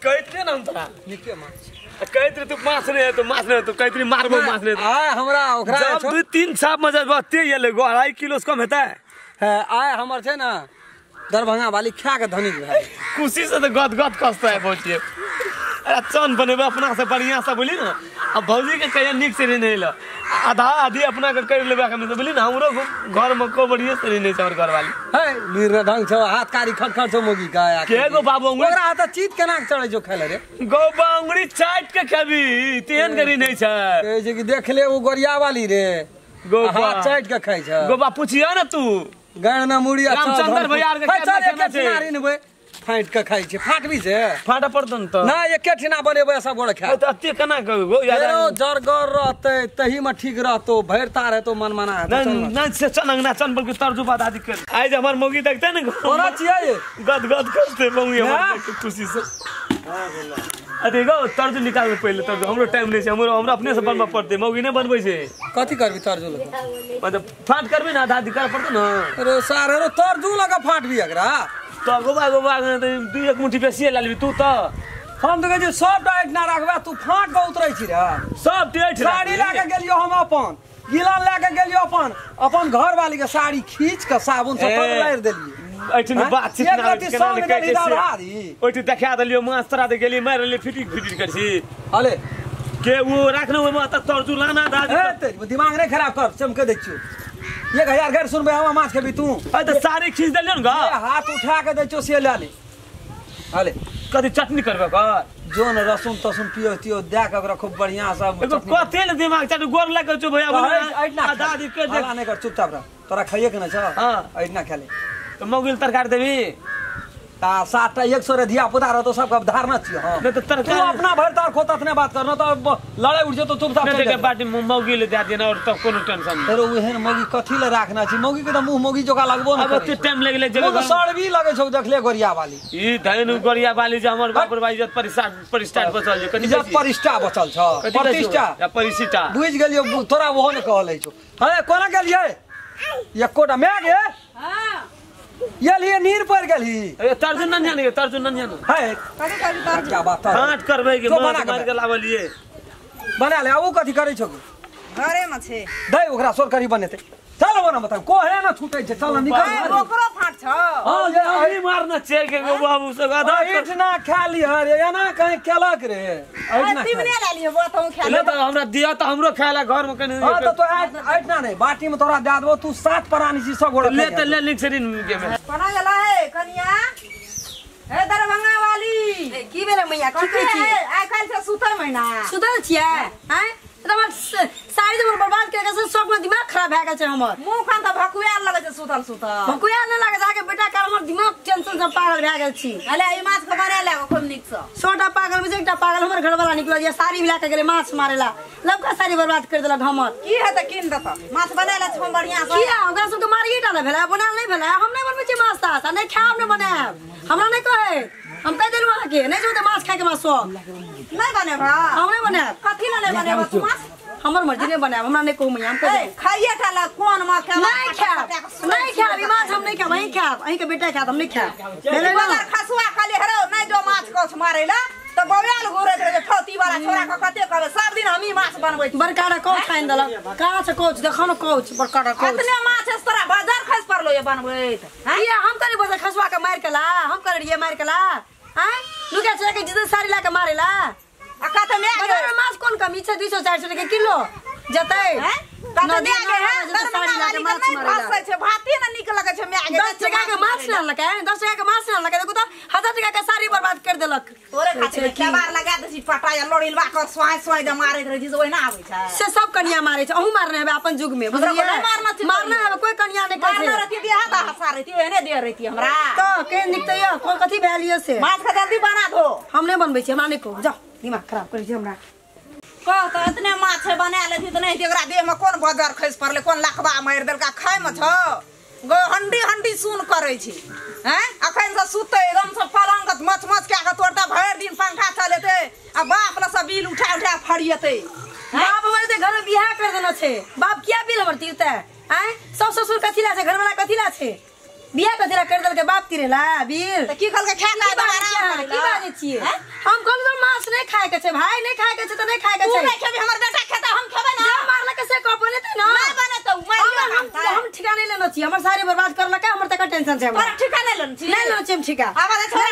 कहते ना तोरा निके माछ कहते तू माछ नहीं है तो माछ नहीं तो कहते मारबो माछ नहीं आय हमरा ओकरा जब 2-3 साफ मजा बते ये ले 2.5 किलो से कम हेता है आय हमर छै ना दरभंगा वाली खा के धनिक भाई खुशी से तो गद कसता है बोलिए अरे चन बनेबे अपना से बढ़िया से बोली ना अब भौजी के कहिया निक से नहीं ला आधा आधी अपना के कर लेबे हम बोली ना हमरो घर में को बढ़िया से नहीं चार घर वाली है वीर ढंग छौ हाथ कारी खटखट छौ मोगी का के गो बाबू अंगुरी ओकरा हाथ चीत केना चढ़ै छौ खाइले रे गो बांगुरी चाट के खाबी तेहन करी नहीं छै कहै छै कि देख ले वो गोरिया वाली रे गो हाथ चाट के खाइ छ गो बा पूछिया ना तू गाना मुड़िया रामचंद्र भैया के केना छै नारी फाइट के खाइ छै फाटबी से फाटा पड़तन तो ना एके ठिना बनेबे सब गोड़ खा तो अत्ते केना कहबो यार जरगर रहते तही में ठीक रहतो भरता रहतो मन मना ना से चनंगना चन बोल के तर्जुबा दादी कर आज हमर मोगी देखते न तोरा छियै गद करते मोगी हमर खुशी से अरे गो तर्जु निकाल के पहले तर्जु हमरो टाइम नहीं छै हमरा अपने से बनबा पड़ते मोगी नहीं बनबै छै कथि करबी तर्जु लगा मतलब फाट करबी ना दादी कर पड़तो ना अरे सारे रो तर्जु लगा फाटबी एकरा तो गोबा दू एक मुट्ठी बेसिए ला लेबी तू तो हम तो कहै सब टाइट ना रखबे तू फाट के उतरै छी रे सब टाइट साड़ी ला के गेलियो हम अपन गिलान ला के गेलियो अपन घर वाली के साड़ी खींच के साबुन से पकड़ देलिए ऐठन बात छित ना ओइठ देखा देलियो माछ तरा दे गेली मार ले फिटिंग करसी अले के वो राखनो में त तर्जु लाना दादी दिमाग नहीं खराब कर चमके देखियो 1000 घर सुनबे हम माछ के भी तू तो सारी खींच देलियो न हाथ उठा के देचो से ले ले अले कदी चटनी करबे कर जोन रसुन तसुन पियो तियो दे के ओकरा खूब बढ़िया सब एगो कते न दिमाग चट गोर लगे छ भैया बोल दादी के देख नहीं कर चुपचाप रह तोरा खाइए के न छ हां ऐना खेले तो मौगिल तरकारी देबी ता 7टा 100 रे धिया पुता रह तो सब का धारना छियो हां नहीं तो तरकारी तू अपना भरतार खोतात ने बात करना तो लड़ाई उठ जे तो चुपचाप चल के बाटी मौगिल दे देना और तब कोनो टेंशन नहीं रे ओहन मौगी कथि ले राखना छी मौगी के त मुंह मौगी जोका लगबो न अब ते टाइम लगले जगह सड़बी लगे छौ देखले गोरिया वाली ई धैनु गोरिया वाली जे हमर बाप रे भाई इज्जत परिस्टार बचल जे कथि इज्जत परिष्ठा बचल छ प्रतिष्ठा या परिष्ठा बुझ गेलियो तोरा ओहो न कहलै छौ अरे कोना गेलिए एकोटा मैं गे हां येलिए नीर पर गेली ए तर्जुन न जाने तर्जुन न जाने है कथि करी तर्जुन क्या बात हाथ करबे के मार के लावलिए बना ले आबू कथि करै छौ घरे में छे दे ओकरा सोर करी बनेते चलो बना बता को है ना छूटै छै चल निकल ओकरो फाट छ हां ये अभी मारना छे के बाबू से गाधा इतना खा लिय रे एना कहीं केलक रे ऐना तिमने ले लियो बताऊ खा ले तो हमरा दिया तो हमरो खाला घर में कने हां तो ऐना नहीं बाटी में तोरा दे देबो तू 7 प्राणी छी सब गोड़ ले तो ले लिख सरीन के में बना गेला है कनिया हे दरभंगा वाली की बेले मैया की कहै छी आइ काल से सुतै महीना सुतल छियै हैं तमर साड़ी तो बर्बाद करके से शौक में दिमाग खराब भ गेल छै हमर मुंह खान त भकुआल लगे छै सुतल भकुआल न लागे जाके बेटा का हमर दिमाग टेंशन से पागल भ गेल छी अले ई माछ के बना ले खूब नीक से छोटा पागल में एकटा पागल हमर घर वाला निकल जे साड़ी मिला के गेले माछ मारेला लबका साड़ी बर्बाद कर देलक हमर की है त किन दत माछ बना ले छ बढ़िया से किया ओकरा सब के मारिए डाले भेला बनाल नहीं भेला हम नहीं बनबै छी माछ ता नहीं खाब नहीं बनाब हमरा नहीं कहे हम कह देलु आके नहीं जो माछ खाए के माछ सो नहीं बने भा हम नहीं बनाब कथि ले नहीं बने तू माछ हमर मर्जी नहीं बनाब हमरा नहीं कहू मैं हम कह खाइए ठाला कोन माछ खा नहीं खाब ई माछ हम नहीं खाब अहीं खाब अहीं के बेटा खाब हम नहीं खाब मेरे बाजार खसुआ खाली हरो नहीं जो माछ कोछ मारेला तो बवेल घुरत रहे ठौती वाला छोरा के कते कहबे सब दिन हम ही माछ बनबै छी बड़काड़ा कोच खाइन देलक कहां से कोच देखो न कोच बड़काड़ा कोच इतने माछ है तोरा बाजार खस पड़लो ये बनबैत हैं ये हम करे बाजार खसवा के मार के ला हम करे रिए मार के ला हैं लुका चला के जिद सारी ला के मारेला आ का त मैं बाजार में माछ कोन कमी छै 200 400 के किलो जतै हैं का त मैं के है सारी ला के माछ मारेला छै भाती न निक लगे छै मैं 10 टका के माछ न लगे 10 टका के माछ न लगे देखो तो 1000 टका के साड़ी बर्बाद कर देलक तोरे खातिर केबार लगा दे छी पटाया लोड़िलवा कर स्वाय स्वाय द मारैत रही ओइ ना आबै छै से सब कन्या मारे छै अहू मारने है अपन युग में बुझलिए मारना है कोई कन्या नहीं करे मारना रहती बियाह दा हसा रहती एने दे रहती हमरा तो के निकते या कोन कथि वैल्यू से माछ का जल्दी बना दो हम नहीं बनबै छी हमरा नहीं कहू जाओ दिमाग खराब कर छी हमरा कह त इतने माछ बना लेती त नहीं एकरा देह में कोन बाजार खस पड़ले कोन लखबा मार देलका खाय में छ गो हंडी हंडी सुन करे छी हैं अखन से सुते एकदम से पलंग मच मच के तोड़ता भर दिन पंखा चलेते आ बाप ल सब बिल उठा उठा फड़ियते बाप हमारे ते घर में बियाह कर देना छे बाप किया बिल हमर तीरते हैं सास ससुर कथिला छे घर वाला कथिला छे बियाह कथिला कर देल के बाप तीरेला बिल त की कहल के खा के की बाजे छिए हम कहल तो मांस नहीं खाए के छे भाई नहीं खाए के छे तो नहीं खाए के छे तू नहीं खेबी हमर बेटा खेता हम खेबे ना मारला के से को बने ना नहीं बने तो हम ठिकाने लेना छी हमर सारे बर्बाद करला का हमर तक टेंशन छे पर ठिकाने लेन छी नहीं लेना छी हम ठिका आवाज छोड़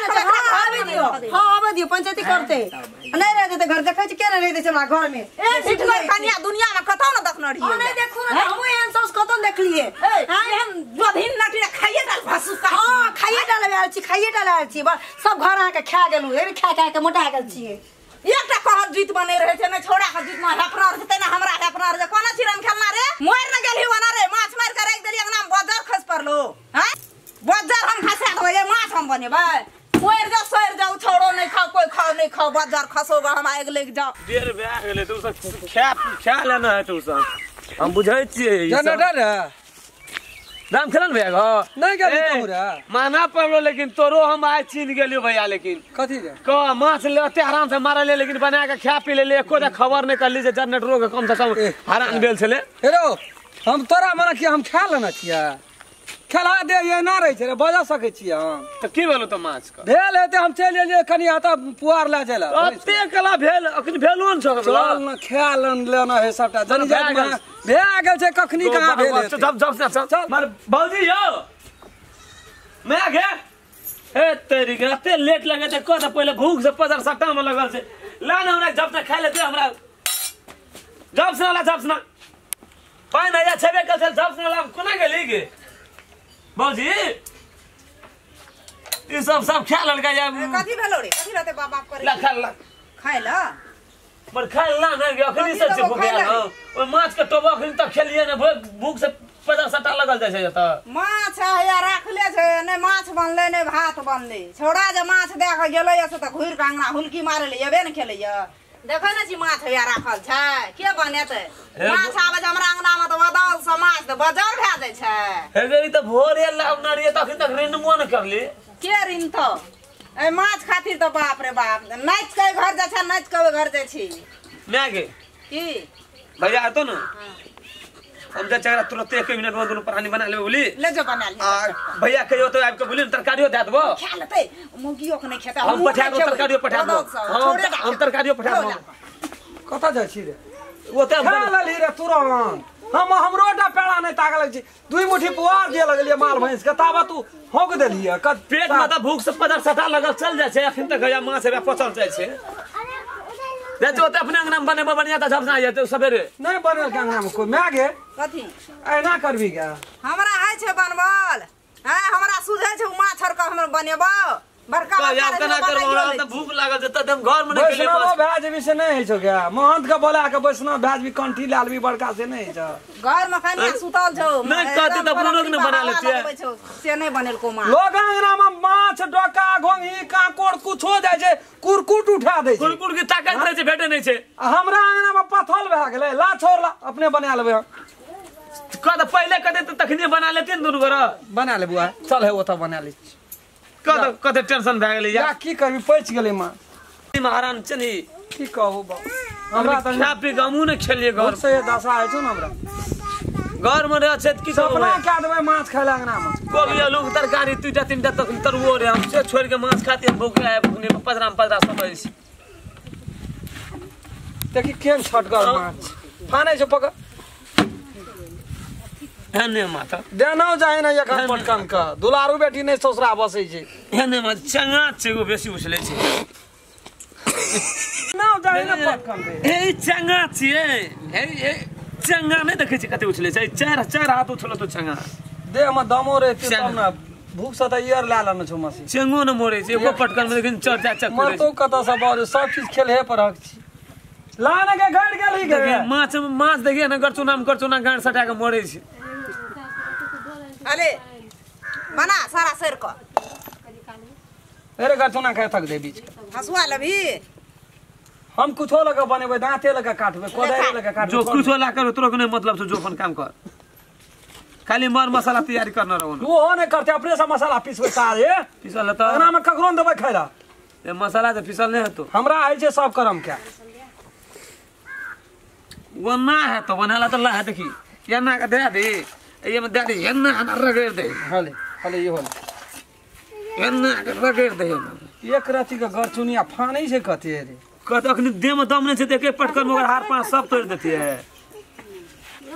आवे दियो हां आवे दियो पंचायती करते नहीं रह देते घर देखै छी के रह देते हमरा घर में ए ठिठगर कन्या दुनिया में कतो न देखन रहिए नहीं देखू ना हम एहन सस कतो देख लिए हम जोधिन नटी खाइए डाल भासु का हां खाइए डाल छी सब घर आके खा गेलु ए खा के मोटा गेल छी एकटा कहर जीत बने रहे छे न छोड़ा के जीत में हेपनार जते ना हमरा हेपनार जे कोना चिरन खेलना रे मोर न गेली बना रे माछ मार के रख देली अंगना में बाजार खस परलो हैं बाजार हम खसा देबे माछ हम बनेबे मोर जो सोर जाऊ छोड़ो नहीं खाओ कोई खाओ नहीं खाओ बाजार खसोगा हम आग लेके जाओ देर बे गेले तू सब खा लेना है तू सब हम बुझै छियै जनरेटर रे दाम खेलन भैया घ नहीं गेली तोरा माना पड़लो लेकिन तोरो हम आइ चिन गेलियो भैया लेकिन कथी रे क माछ ले अते आराम से मारल ले लेकिन बना के खा पी ले एको खबर नहीं करली जे जनरेटरो के कम से कम हरान भेल छले हेरो हम तोरा मने कि हम खा लेना छिया खेला दे ये ना रहे छे रे बजा सके छिया हम त की भेलो त माछ का भेल हेते हम चल एलिए कनी आता पुआर ला चला अते कला भेल अखन भेलो न छ चल न खा लेना है सबटा जनी जात में भे गेल छे कखनी कहां भेल जब चल मार भौजी यो मैं आ गया ए तेरी के अते लेट लगे त को त पहिले भूख से पजर सट्टा में लगल छे ला न हमरा जब तक खा लेते हमरा जब से ना पानी या छबे कल जब से ला कोना गेली गे भौजी ये सब खा लड़का या कथी भेलो रे कथी रहते बाप बाप करे ला खा ला खाइ ला पर खाइ ला नहीं अखनी से भूख या ओ माछ के टोबा अखनी तक खेलिए ना भूख से पजर सट्टा लगल जाय छै त माछ या राखले छै ने माछ बनले ने भात बनले छोड़ा जे माछ दे के गेलै से त घुर के अंगना हुलकी मारले येबे न खेलै देखै न छी माछ या राखल छै के बनेतै माछ आबै छै हमरा अंगना में त बदल समाज त बाजार भए जाय छै हे गई त भोरे लावना रे तखन तक रिनमो न करली के रिन तो ए माछ खातिर त बाप रे बाप नाच के घर जा छै नाच के घर जाय छी मैं गे की भैया आतो न हम जा चेहरा तुरंत 1 मिनट में दोनों प्राणी बना लेबे बोली ले जो बना ले भैया कहियो तो आब के बोली तरकारियो दे देबो खा लेतै मुर्गियो के नहीं खेता हम पठा दो तरकारियो पठा दो हम तरकारियो पठा दो कथा जाय छी रे वो त खा ली रे तुरंत हमरोटा पेड़ा नहीं ताकल छी दुई मुट्ठी पुआर दिए लगलिए माल भैंस के ताबा तू होक देलिए पेट में त भूख से पदर सटा लगल चल जाय छै अखन तक गया माछ रे पचल जाय छै दे तो अपने अंगना में बने बढ़िया त झपना आए तो सवेरे नहीं बनल के अंगना में कोई मैं गे कथी ऐना करबी क्या हमरा है छै बनबल है हमरा सुझै छै माछ और का हम बनेबो बड़का या कना करबो हमरा त भूख लागल छै त हम घर में नहीं खेले वैष्णव भाज भी से नहीं है छो क्या महंत के बोला के वैष्णव भाज भी कंठी लाल भी बड़का से नहीं छ घर में कन्या सुतल छौ नहीं कहते त अपनो लोग ने बना लेते से नहीं बनेल को माछ लोग अंगना में माछ डोका घोंगी काकोड़ कुछ हो जाय छै कुरकुट उठा दे छै कुरकुट की ताकत नहीं छै भेटे नहीं छै हमरा अंगना में पथल भए गेलै ला छोड़ ला अपने बना लेबे कद पहले कदे त तखनी बना लेते न दुनु गोरा बना ले बुआ चल है ओ त बना ले कद टेंशन भए गेलै या की करबी पैच गेलै मां महारान चनी की कहू बा हमरा त खा पी गमू ने खेलिए घर से दशा आइ छौ न हमरा घर में रह छै की सपना क्या देबै माछ खाइले अंगना में कोबी आलू के तरकारी तीटा तीनटा तक तरुओ रे हम से छोड़ के माछ खाती हम भूख आए भूखने पजरा समझ छी देखि केन छटगर माछ फानै छ पक हने माथा देनो जाय न एखन पटकन का दुलारू बेटी नै ससुरा बसै छै हने मा चंगा छै वो बेसी उछले छै ना जाय न पटकन ए चंगा छिए ए चंगा नै देखै छी कते उछले छै चार हाथ उछलो तो चंगा देह में दमो रे तब न भूख से त ईयर ला लेन छ मसी चंगो न मोरे छै एको पटकन में लेकिन चर जा चक मर तो कत से बारे सब चीज खेले पर हक छी लाने के गड़ गेली के माछ देखिए न गरचुना गांड सटा के मोरे छै अरे बना सारा सर को अरे गरचुना के थक दे बीच हसुआ लभी हम कुछो लगा बनेबे दांते लगा काटबे कोदारी लगा काटबे जो कुछो ला कर तोरो के मतलब से जो अपन काम कर खाली मर मसाला तैयारी करना रहो तू हो नहीं करते अपने से मसाला पीसबे सारे पिसल त एना में ककरो न देबे खैला ए मसाला तो पिसल नहीं है तो हमरा आइ छै सब करम क्या वना है तो बनाला तो ला है देखी एना का दे दे ये में दे दे एना रगड़ दे हले हले ये होले एना रगड़ दे एक रति का गरचुनिया फानै छै कते रे कहते अखनी देह में दम नहीं छे एक पटकन मगर हार पांच सब तोड़ देती है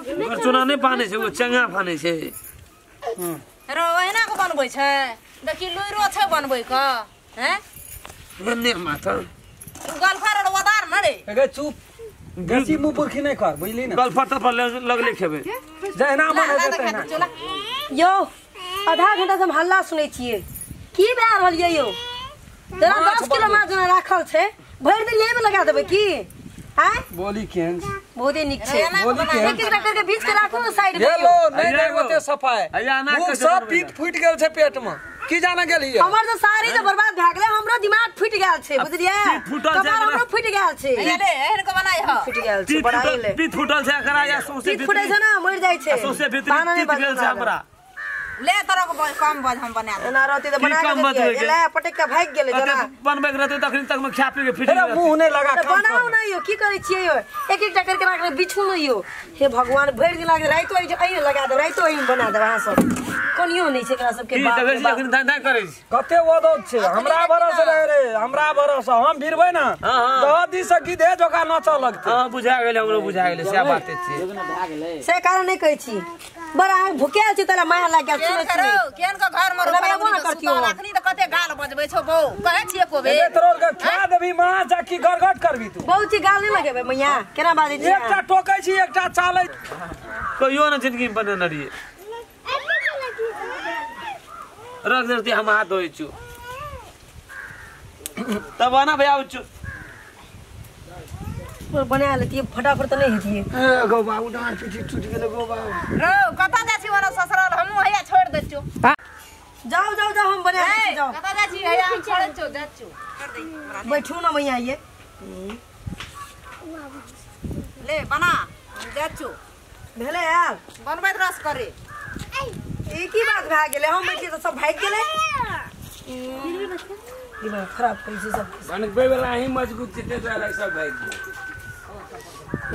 गरचुना नहीं फानै छै वो चंगा फानै छै रो एना को बनबै छै देखि लुइरो छै बनबै क हैं ने माथा गलफर वदार न रे गे चुप बेसी मुंह पुरखी नहीं कर बुझली ना गल फट पर लगले खेबे जहिना मन होते तहिना यो आधा घंटा से हम हल्ला सुनै छियै की भए रहल ये यो तेरा 10 किलो माछ जेना राखल छै भरि दिन यही में लगा देबै की हैं बोली केन बहुते निक छै बोली केन एक एक करके बीच के राखू ना साइड में हेलो नहीं नहीं होते सफाई अया ना मुंह सब पीट फुट गेल छै पेट में की जाने गेलिए हमर तो सारी तो बर्बाद भए गेलै हमरो दिमाग फुट गेल छै बुझलियै कपार हमरो फुट गेल छै अरे एहन को बनाई ह फुट गेल छै बड़ाई ले पीठ फुटल छै एकरा या सौसे पीठ फुटै छै ना मरि जाइ छै सौसे भीतर पीठ गेल छै हमरा ले तरह को कम बज हम बना दे एना रहती तो बना के दिए ले पटक के भाग गेलै जना बनबे के रहते तखन तक में खा पी के फिट तेरा मुंह नहीं लगा तो बनाओ ना यो की करे छियै यो एक एक करके राख के बिछू न यो हे भगवान भरि दिन लागे राइतो आई लगा दे राइतो आई बना दे वहां सब कोनियो नहीं छै एकरा सब के की बाप तबे अखन धंधा करे छी कते वदौत छै हमरा भरोसा रहे रे हमरा भरोसा हम भिरबै ना 10 दिन से गिधे जोका नच लगते हां बुझा गेलै हमरो बुझा गेलै से बाते छी से कारण नहीं कहै छी बड़ा भुकेल छी तला माया लाग गेल सुनै छी केन का घर में लगाबो ना करतियो अखनी तो कते गाल बजबै छौ बौ कहै छियै को बे तोर के खा देबी मां जाकी गरगट करबी तू बहुत ची गाल नहीं लगेबे मैया केना बाजै छी एकटा टोकै छी एकटा चालै कहियो ना जिंदगी में बने न रहिए रख देती हम हाथ धोई छु तब आना भैया उच्चू पर बना लेती फटाफट तो नहीं हेतिए गो बाबू डांड पीठी टूट गेलै गो बाबू रो कता जाछि वाला ससुराल हमहु हैया छोड़ दे छु जाओ जाओ जाओ हम बना लेती जाओ कता जाछि हैया हम छोड़ छु जा छु कर दे बैठू ना मैया ये ले बना जा छु भेले यार बनबैत रस करे एक ही बात भए गेलै हम बैठिए तो सब भाग गेलै दिमाग खराब कर छै सब बनबे वाला ही मजबूत छै ते वाला सब भाई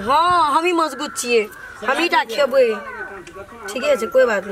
हाँ हम ही मजबूत छियै हम ही टा खेबै ठीके छै कोई बात नहीं